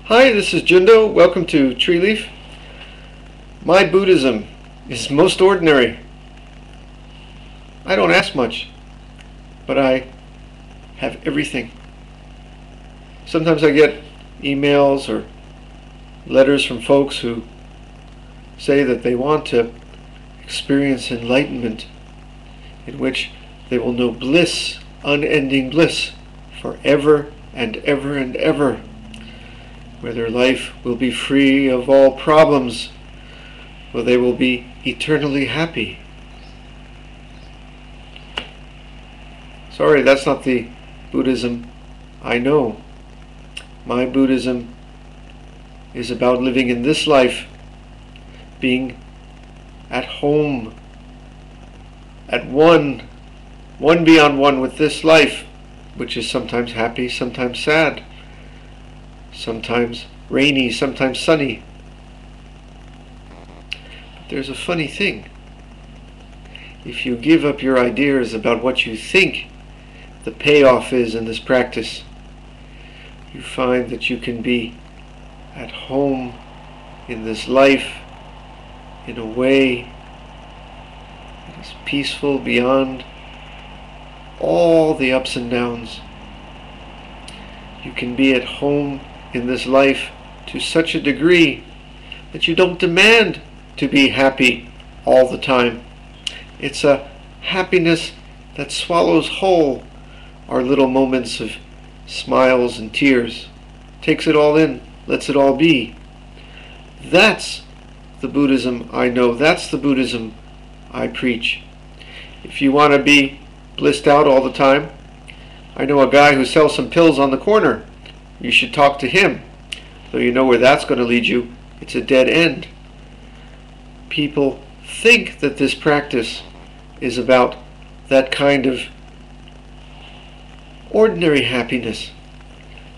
Hi, this is Jundo. Welcome to Tree Leaf. My Buddhism is most ordinary. I don't ask much, but I have everything. Sometimes I get emails or letters from folks who say that they want to experience enlightenment, in which they will know bliss, unending bliss, forever and ever and ever, where their life will be free of all problems, where they will be eternally happy. Sorry, that's not the Buddhism I know. My Buddhism is about living in this life, being at home, at one beyond one with this life, which is sometimes happy, sometimes sad, sometimes rainy, sometimes sunny. But there's a funny thing. If you give up your ideas about what you think the payoff is in this practice, you find that you can be at home in this life in a way that is peaceful beyond all the ups and downs. You can be at home in this life to such a degree that you don't demand to be happy all the time. It's a happiness that swallows whole our little moments of smiles and tears, takes it all in, lets it all be. That's the Buddhism I know. That's the Buddhism I preach. If you want to be blissed out all the time, I know a guy who sells some pills on the corner. You should talk to him. Though you know where that's going to lead you, it's a dead end. People think that this practice is about that kind of ordinary happiness.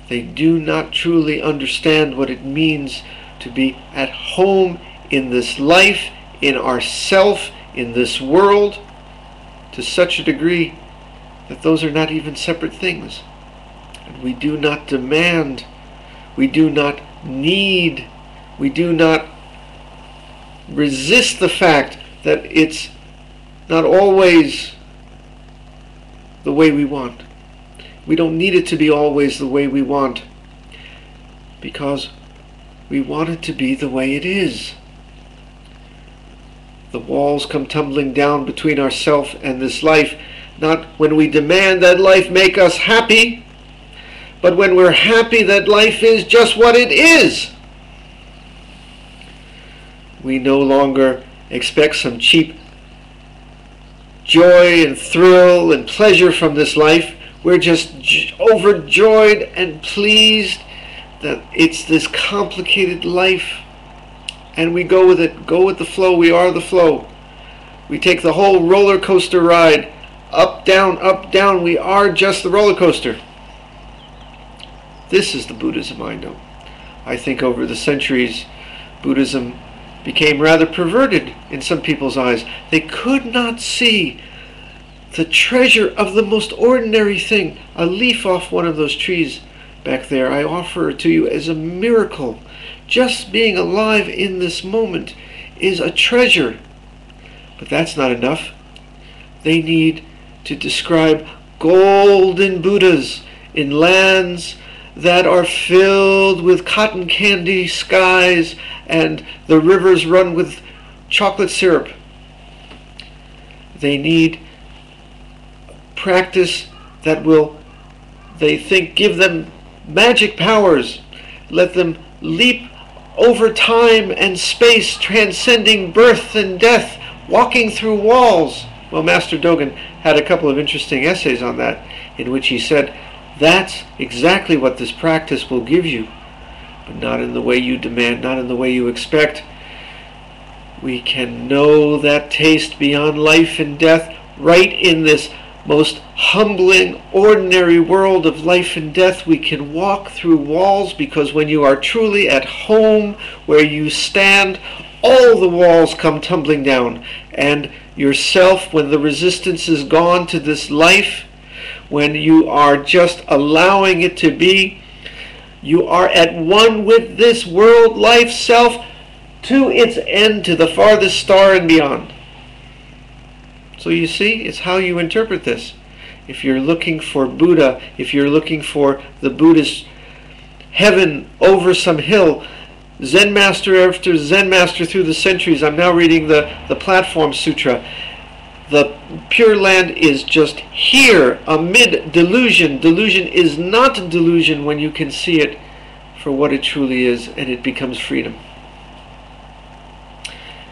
They do not truly understand what it means to be at home in this life, in ourself, in this world, to such a degree that those are not even separate things. And we do not demand, we do not need, we do not resist the fact that it's not always the way we want. We don't need it to be always the way we want, because we want it to be the way it is. The walls come tumbling down between ourself and this life, not when we demand that life make us happy, but when we're happy that life is just what it is. We no longer expect some cheap joy and thrill and pleasure from this life. We're just overjoyed and pleased that it's this complicated life, and we go with it, go with the flow. We are the flow. We take the whole roller coaster ride, up, down. We are just the roller coaster. This is the Buddhism I know. I think over the centuries, Buddhism became rather perverted in some people's eyes. They could not see the treasure of the most ordinary thing. A leaf off one of those trees back there, I offer it to you as a miracle. Just being alive in this moment is a treasure. But that's not enough. They need to describe golden Buddhas in lands that are filled with cotton candy skies and the rivers run with chocolate syrup. They need practice that will, they think, give them magic powers, let them leap over time and space, transcending birth and death, walking through walls. Well, Master Dogen had a couple of interesting essays on that, in which he said, that's exactly what this practice will give you, but not in the way you demand, not in the way you expect. We can know that taste beyond life and death right in this most humbling, ordinary world of life and death. We can walk through walls, because when you are truly at home where you stand, all the walls come tumbling down, and yourself, when the resistance is gone to this life, when you are just allowing it to be, You are at one with this world, life, self, to its end, to the farthest star and beyond. So you see, it's how you interpret this. If you're looking for Buddha, if you're looking for the Buddhist heaven over some hill, Zen master after Zen master through the centuries, I'm now reading the Platform Sutra. The Pure Land is just here amid delusion. Delusion is not delusion when you can see it for what it truly is, and it becomes freedom.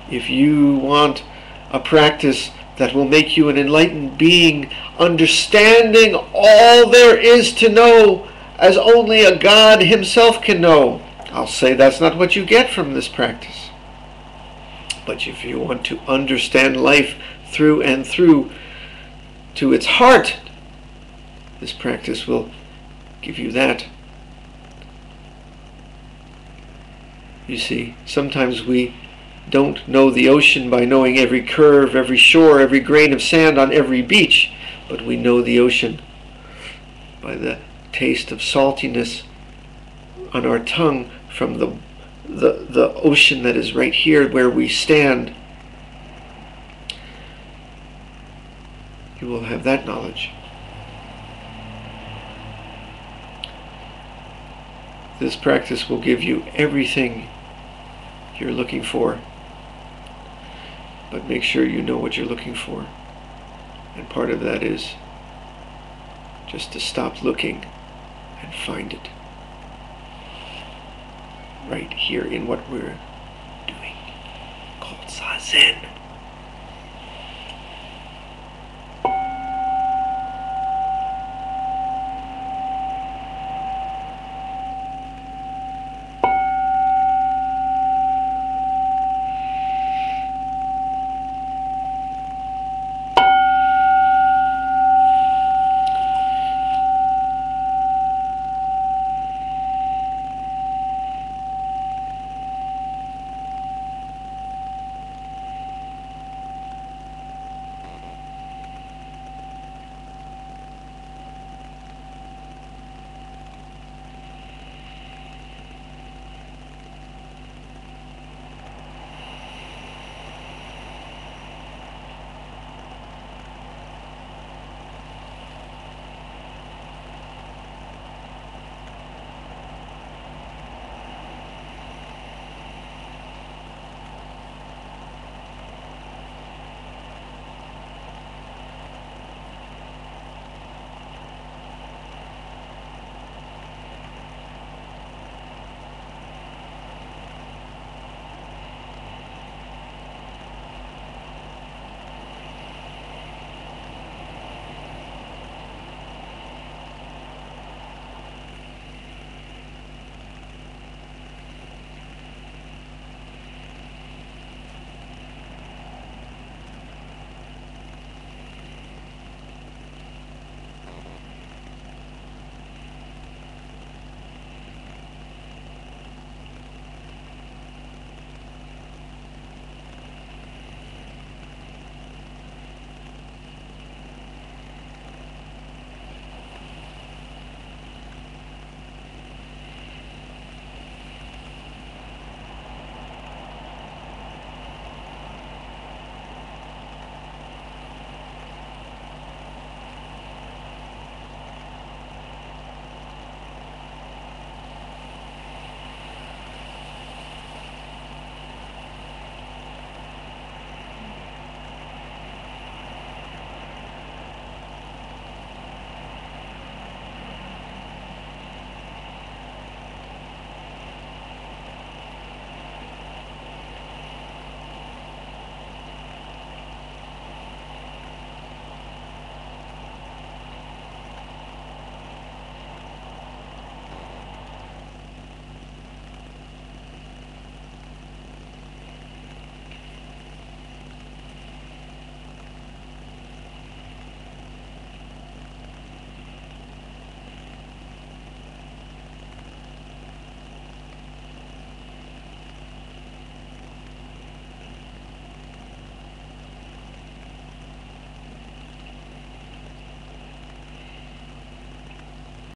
If you want a practice that will make you an enlightened being, understanding all there is to know as only a God himself can know, I'll say that's not what you get from this practice. But if you want to understand life through and through to its heart, this practice will give you that. You see, sometimes we don't know the ocean by knowing every curve, every shore, every grain of sand on every beach, but we know the ocean by the taste of saltiness on our tongue from the ocean that is right here where we stand. You will have that knowledge. This practice will give you everything you're looking for. But make sure you know what you're looking for. And part of that is just to stop looking and find it. Right here in what we're doing, called Zazen.